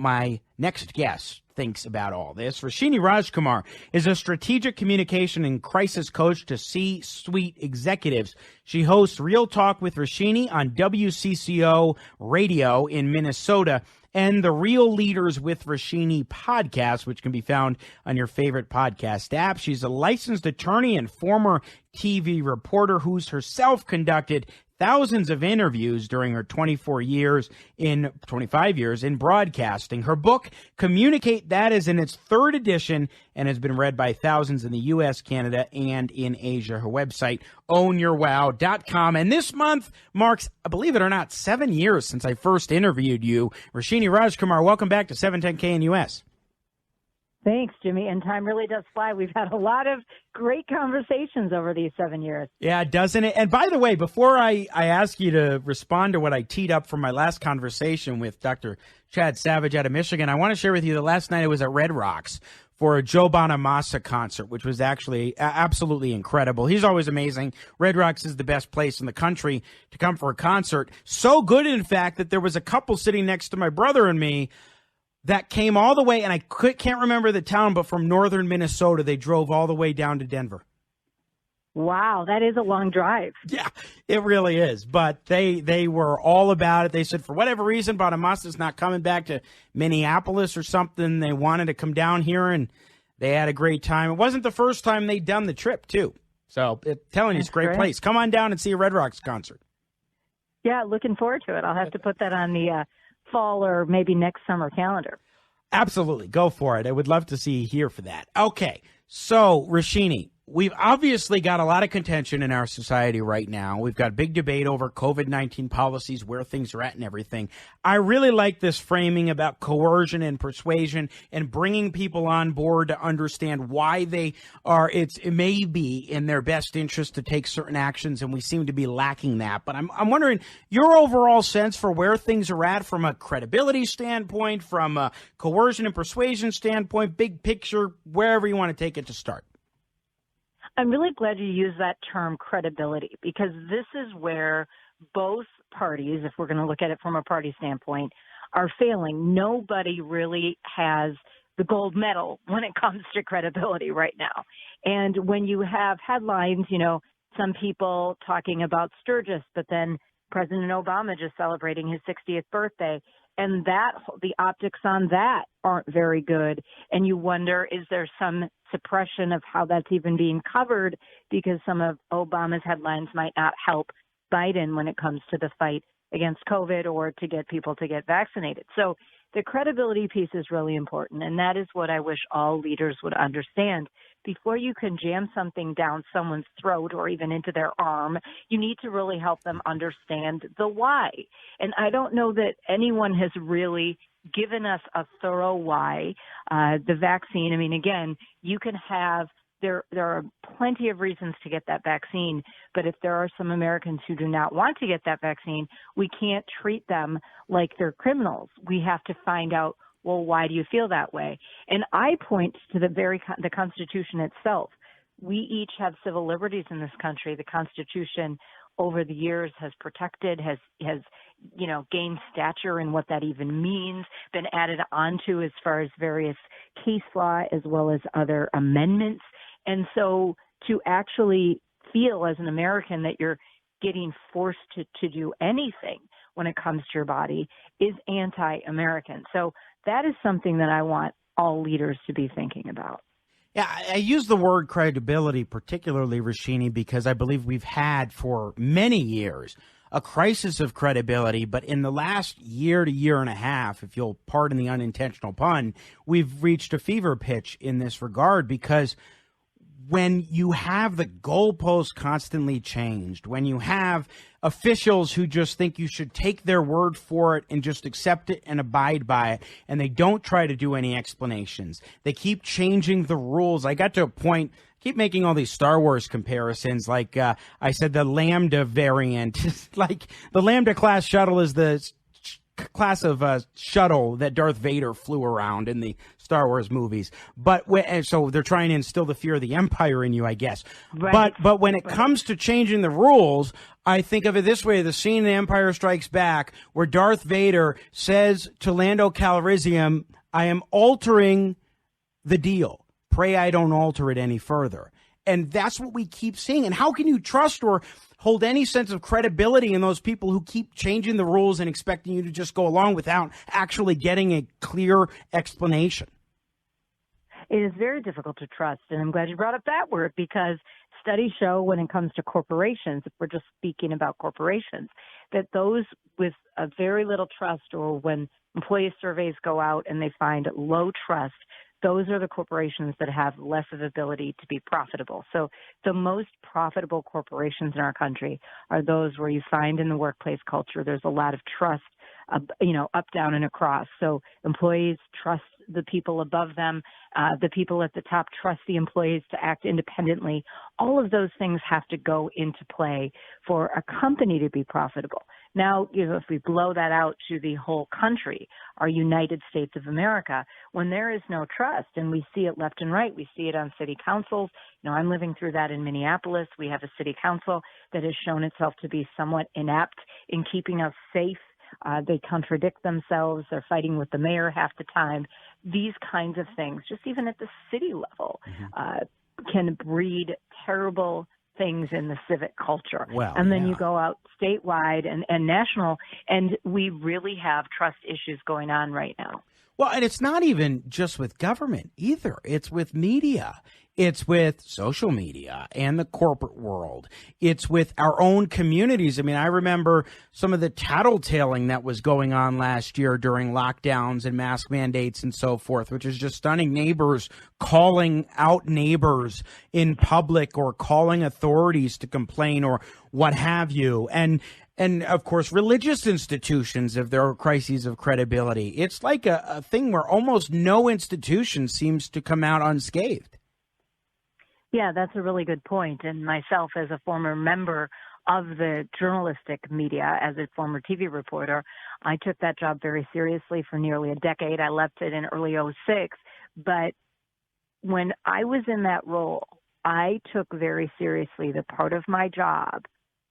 my next guest thinks about all this. Roshini Rajkumar is a strategic communication and crisis coach to C-suite executives. She hosts Real Talk with Roshini on WCCO Radio in Minnesota and the Real Leaders with Roshini podcast, which can be found on your favorite podcast app. She's a licensed attorney and former TV reporter who's herself conducted thousands of interviews during her 25 years in broadcasting. Her book, Communicate That, is in its third edition and has been read by thousands in the U.S., Canada, and in Asia. Her website, ownyourwow.com. And this month marks, believe it or not, 7 years since I first interviewed you. Roshini Rajkumar, welcome back to 710 KNUS. Thanks, Jimmy. And time really does fly. We've had a lot of great conversations over these 7 years. Yeah, doesn't it? And by the way, before I ask you to respond to what I teed up from my last conversation with Dr. Chad Savage out of Michigan, I want to share with you that last night I was at Red Rocks for a Joe Bonamassa concert, which was actually absolutely incredible. He's always amazing. Red Rocks is the best place in the country to come for a concert. So good, in fact, that there was a couple sitting next to my brother and me that came all the way, and I can't remember the town, but from northern Minnesota, they drove all the way down to Denver. Wow, that is a long drive. Yeah, it really is. But they were all about it. They said for whatever reason, Bonamassa's not coming back to Minneapolis or something. They wanted to come down here, and they had a great time. It wasn't the first time they'd done the trip, too. So, telling you, it's a great place. Come on down and see a Red Rocks concert. Yeah, looking forward to it. I'll have to put that on the fall or maybe next summer calendar. Absolutely. Go for it. I would love to see you here for that. Okay. So, Roshini, we've obviously got a lot of contention in our society right now. We've got big debate over COVID-19 policies, where things are at and everything. I really like this framing about coercion and persuasion and bringing people on board to understand why it may be in their best interest to take certain actions, and we seem to be lacking that. But I'm wondering your overall sense for where things are at from a credibility standpoint, from a coercion and persuasion standpoint, big picture, wherever you want to take it to start. I'm really glad you used that term credibility, because this is where both parties, if we're going to look at it from a party standpoint, are failing. Nobody really has the gold medal when it comes to credibility right now. And when you have headlines, some people talking about Sturgis, but then President Obama just celebrating his 60th birthday, and the optics on that aren't very good. And you wonder, is there some suppression of how that's even being covered, because some of Obama's headlines might not help Biden when it comes to the fight against COVID or to get people to get vaccinated. So the credibility piece is really important, and that is what I wish all leaders would understand. Before you can jam something down someone's throat or even into their arm, you need to really help them understand the why. And I don't know that anyone has really given us a thorough why. The vaccine, again, you can have, there are plenty of reasons to get that vaccine, but if there are some Americans who do not want to get that vaccine, we can't treat them like they're criminals. We have to find out, well, why do you feel that way? And I point to the Constitution itself. We each have civil liberties in this country. The Constitution over the years has protected, has gained stature in what that even means, been added onto as far as various case law as well as other amendments. And so to actually feel as an American that you're getting forced to do anything when it comes to your body is anti-American. So that is something that I want all leaders to be thinking about. Yeah, I use the word credibility, particularly, Roshini, because I believe we've had for many years a crisis of credibility. But in the last year to year and a half, if you'll pardon the unintentional pun, we've reached a fever pitch in this regard, because when you have the goalposts constantly changed, when you have officials who just think you should take their word for it and just accept it and abide by it, and they don't try to do any explanations, they keep changing the rules. I got to a point, keep making all these Star Wars comparisons, like I said, the Lambda variant, like the Lambda class shuttle is the class of shuttle that Darth Vader flew around in the Star Wars movies. But and so they're trying to instill the fear of the Empire in you, I guess. Right. But when it comes to changing the rules, I think of it this way: the scene in Empire Strikes Back where Darth Vader says to Lando Calrissian, "I am altering the deal. Pray I don't alter it any further." And that's what we keep seeing. And how can you trust or hold any sense of credibility in those people who keep changing the rules and expecting you to just go along without actually getting a clear explanation? It is very difficult to trust. And I'm glad you brought up that word, because studies show when it comes to corporations, if we're just speaking about corporations, that those with a very little trust, or when employee surveys go out and they find low trust, those are the corporations that have less of ability to be profitable. So the most profitable corporations in our country are those where you find in the workplace culture there's a lot of trust, up, down, and across. So employees trust the people above them. The people at the top trust the employees to act independently. All of those things have to go into play for a company to be profitable. Now, if we blow that out to the whole country, our United States of America, when there is no trust, and we see it left and right, we see it on city councils. I'm living through that in Minneapolis. We have a city council that has shown itself to be somewhat inept in keeping us safe. They contradict themselves. They're fighting with the mayor half the time. These kinds of things, just even at the city level, can breed terrible things in the civic culture. Well, and then you go out statewide and national, and we really have trust issues going on right now. Well, and it's not even just with government either. It's with media. It's with social media and the corporate world. It's with our own communities. I mean, I remember some of the tattletaling that was going on last year during lockdowns and mask mandates and so forth, which is just stunning. Neighbors calling out neighbors in public or calling authorities to complain or what have you. And of course, religious institutions, if there are crises of credibility. It's like a thing where almost no institution seems to come out unscathed. Yeah, that's a really good point. And myself, as a former member of the journalistic media, as a former TV reporter, I took that job very seriously for nearly a decade. I left it in early '06. But when I was in that role, I took very seriously the part of my job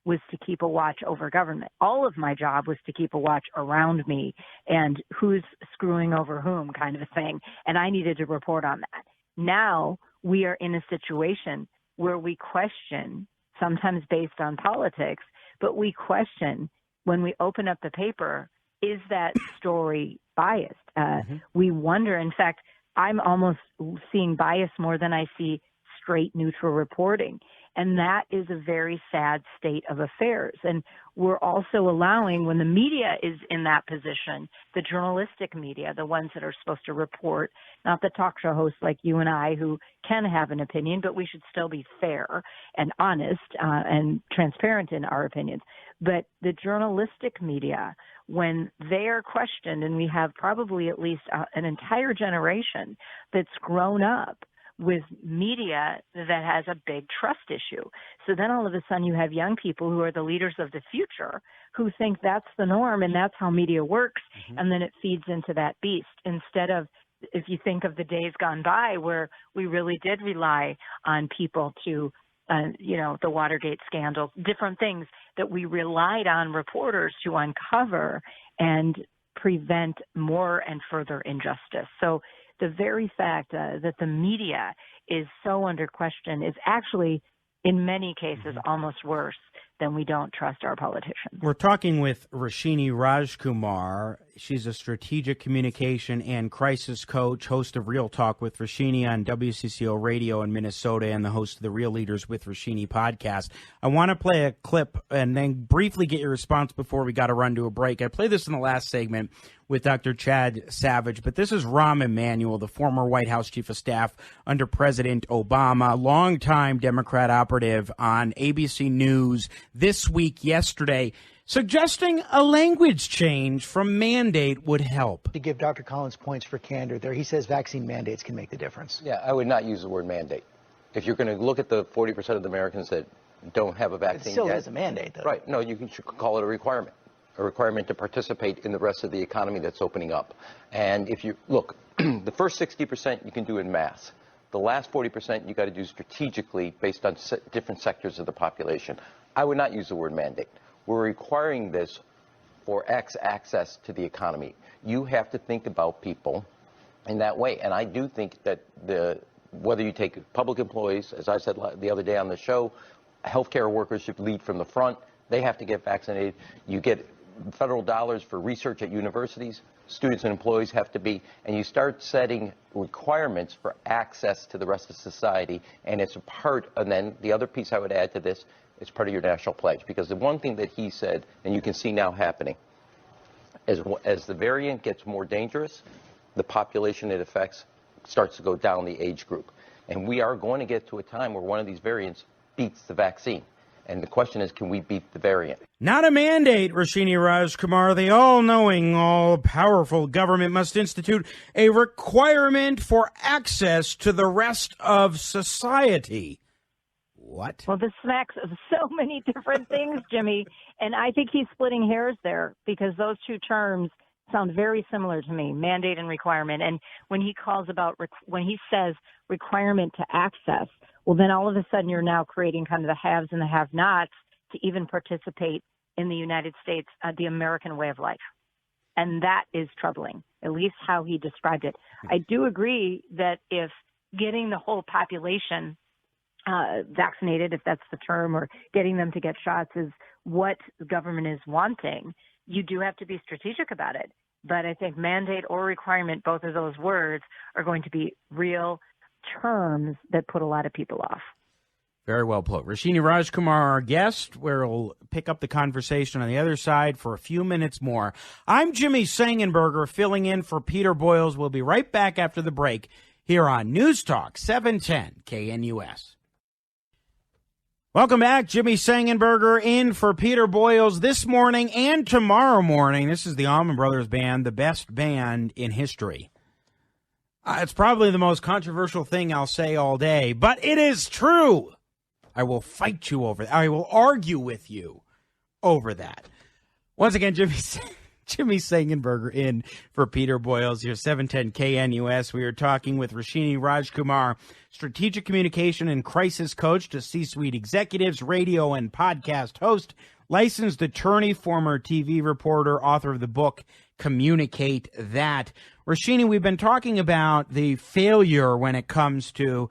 was to keep a watch over government. All of my job was to keep a watch around me and who's screwing over whom kind of a thing. And I needed to report on that. Now we are in a situation where we question, sometimes based on politics, but we question when we open up the paper, is that story biased? We wonder, in fact, I'm almost seeing bias more than I see straight neutral reporting. And that is a very sad state of affairs. And we're also allowing, when the media is in that position, the journalistic media, the ones that are supposed to report, not the talk show hosts like you and I who can have an opinion, but we should still be fair and honest and transparent in our opinions. But the journalistic media, when they are questioned, and we have probably at least an entire generation that's grown up with media that has a big trust issue. So then all of a sudden you have young people who are the leaders of the future who think that's the norm and that's how media works. And then it feeds into that beast instead of, if you think of the days gone by where we really did rely on people to, the Watergate scandal, different things that we relied on reporters to uncover and prevent more and further injustice. So the very fact that the media is so under question is actually, in many cases, almost worse than we don't trust our politicians. We're talking with Roshini Rajkumar. She's a strategic communication and crisis coach, host of Real Talk with Roshini on WCCO Radio in Minnesota, and the host of the Real Leaders with Roshini podcast. I want to play a clip and then briefly get your response before we got to run to a break. I played this in the last segment with Dr. Chad Savage, but this is Rahm Emanuel, the former White House chief of staff under President Obama, longtime Democrat operative on ABC News this week, yesterday, suggesting a language change from mandate would help. To give Dr. Collins points for candor there, he says vaccine mandates can make the difference. Yeah, I would not use the word mandate. If you're going to look at the 40% of the Americans that don't have a vaccine it still yet, is a mandate, though. Right. No, you should call it a requirement. a requirement to participate in the rest of the economy that's opening up. And if you look, the first 60% you can do in mass. The last 40% you got to do strategically based on different sectors of the population. I would not use the word mandate. We're requiring this for access to the economy. You have to think about people in that way. And I do think that whether you take public employees, as I said the other day on the show, healthcare workers should lead from the front. They have to get vaccinated. You get federal dollars for research at universities. Students and employees have to be, and you start setting requirements for access to the rest of society, and it's a part, and then the other piece I would add to this, it's part of your national pledge, because the one thing that he said, and you can see now happening, as the variant gets more dangerous, the population it affects starts to go down the age group. And we are going to get to a time where one of these variants beats the vaccine. And the question is, can we beat the variant? Not a mandate, Roshini Rajkumar. The all-knowing, all-powerful government must institute a requirement for access to the rest of society. What? Well, this smacks of so many different things, Jimmy. And I think he's splitting hairs there because those two terms sound very similar to me, mandate and requirement. And when he when he says requirement to access, well, then all of a sudden you're now creating kind of the haves and the have-nots to even participate in the United States, the American way of life. And that is troubling, at least how he described it. I do agree that if getting the whole population vaccinated, if that's the term, or getting them to get shots is what the government is wanting, you do have to be strategic about it. But I think mandate or requirement, both of those words, are going to be real terms that put a lot of people off. Very well put. Roshini Rajkumar, our guest, where we'll pick up the conversation on the other side for a few minutes more. I'm Jimmy Sengenberger, filling in for Peter Boyles. We'll be right back after the break here on News Talk 710 KNUS. Welcome back. Jimmy Sengenberger in for Peter Boyles this morning and tomorrow morning. This is the Allman Brothers Band, the best band in history. It's probably the most controversial thing I'll say all day, but it is true. I will fight you over that. I will argue with you over that. Once again, Jimmy Sengenberger in for Peter Boyles, your 710 KNUS. We are talking with Roshini Rajkumar, strategic communication and crisis coach to C-suite executives, radio and podcast host, licensed attorney, former TV reporter, author of the book Communicate That. Roshini, we've been talking about the failure when it comes to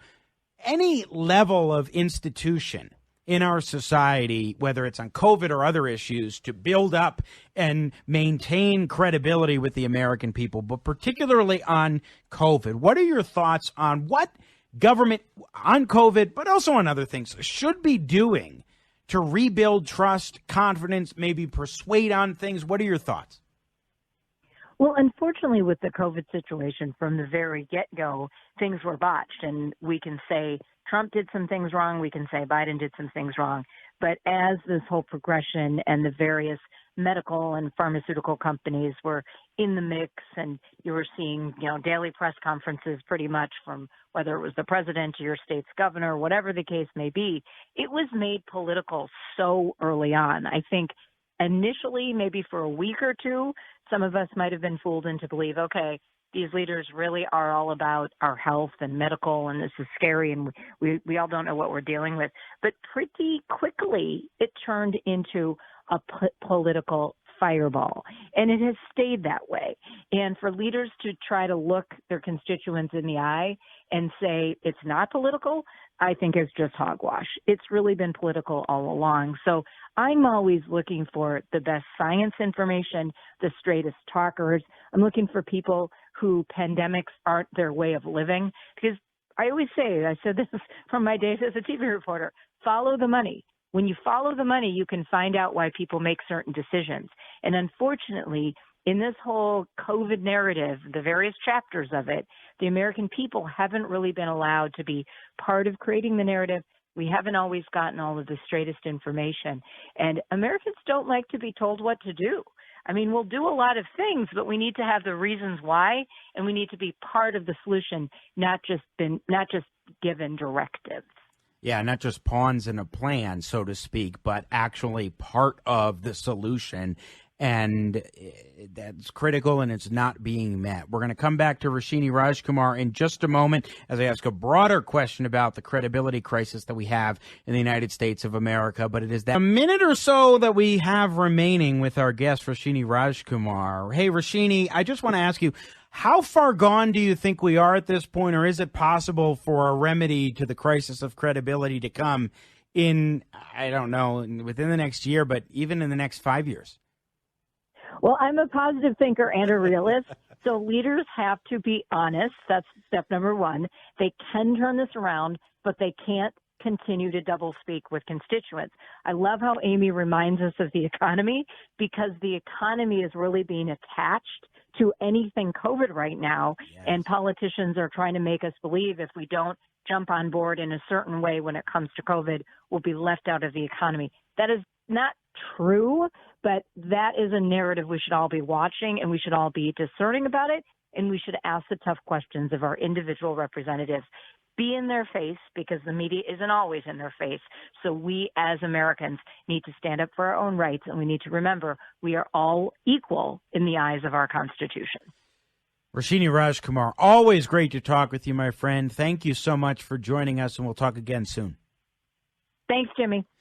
any level of institution in our society, whether it's on COVID or other issues, to build up and maintain credibility with the American people, but particularly on COVID. What are your thoughts on what government on COVID, but also on other things, should be doing to rebuild trust, confidence, maybe persuade on things? What are your thoughts? Well, unfortunately, with the COVID situation from the very get-go, things were botched. And we can say Trump did some things wrong. We can say Biden did some things wrong. But as this whole progression and the various medical and pharmaceutical companies were in the mix, and you were seeing, daily press conferences pretty much from whether it was the president or your state's governor, whatever the case may be, it was made political so early on. I think initially, maybe for a week or two, some of us might have been fooled into believe, okay, these leaders really are all about our health and medical, and this is scary, and we all don't know what we're dealing with. But pretty quickly, it turned into a political fireball, and it has stayed that way. And for leaders to try to look their constituents in the eye and say it's not political, I think is just hogwash. It's really been political all along. So I'm always looking for the best science information, the straightest talkers. I'm looking for people who pandemics aren't their way of living, because I always say, I said this from my days as a TV reporter, follow the money. When you follow the money, you can find out why people make certain decisions. And unfortunately, in this whole COVID narrative, the various chapters of it, the American people haven't really been allowed to be part of creating the narrative. We haven't always gotten all of the straightest information. And Americans don't like to be told what to do. I mean, we'll do a lot of things, but we need to have the reasons why, and we need to be part of the solution, not just given directives. Yeah, not just pawns in a plan, so to speak, but actually part of the solution and that's critical, and it's not being met. We're going to come back to Roshini Rajkumar in just a moment as I ask a broader question about the credibility crisis that we have in the United States of America. But it is that a minute or so that we have remaining with our guest, Roshini Rajkumar. Hey, Roshini, I just want to ask you, how far gone do you think we are at this point, or is it possible for a remedy to the crisis of credibility to come in, I don't know, within the next year, but even in the next 5 years? Well, I'm a positive thinker and a realist, so leaders have to be honest. That's step number one. They can turn this around, but they can't continue to double speak with constituents. I love how Amy reminds us of the economy, because the economy is really being attached to anything COVID right now, yes. And politicians are trying to make us believe if we don't jump on board in a certain way when it comes to COVID, we'll be left out of the economy. That is not true, but that is a narrative we should all be watching, and we should all be discerning about it, and we should ask the tough questions of our individual representatives. Be in their face, because the media isn't always in their face. So we as Americans need to stand up for our own rights, and we need to remember we are all equal in the eyes of our Constitution. Roshini Rajkumar, always great to talk with you, my friend. Thank you so much for joining us, and we'll talk again soon. Thanks, Jimmy.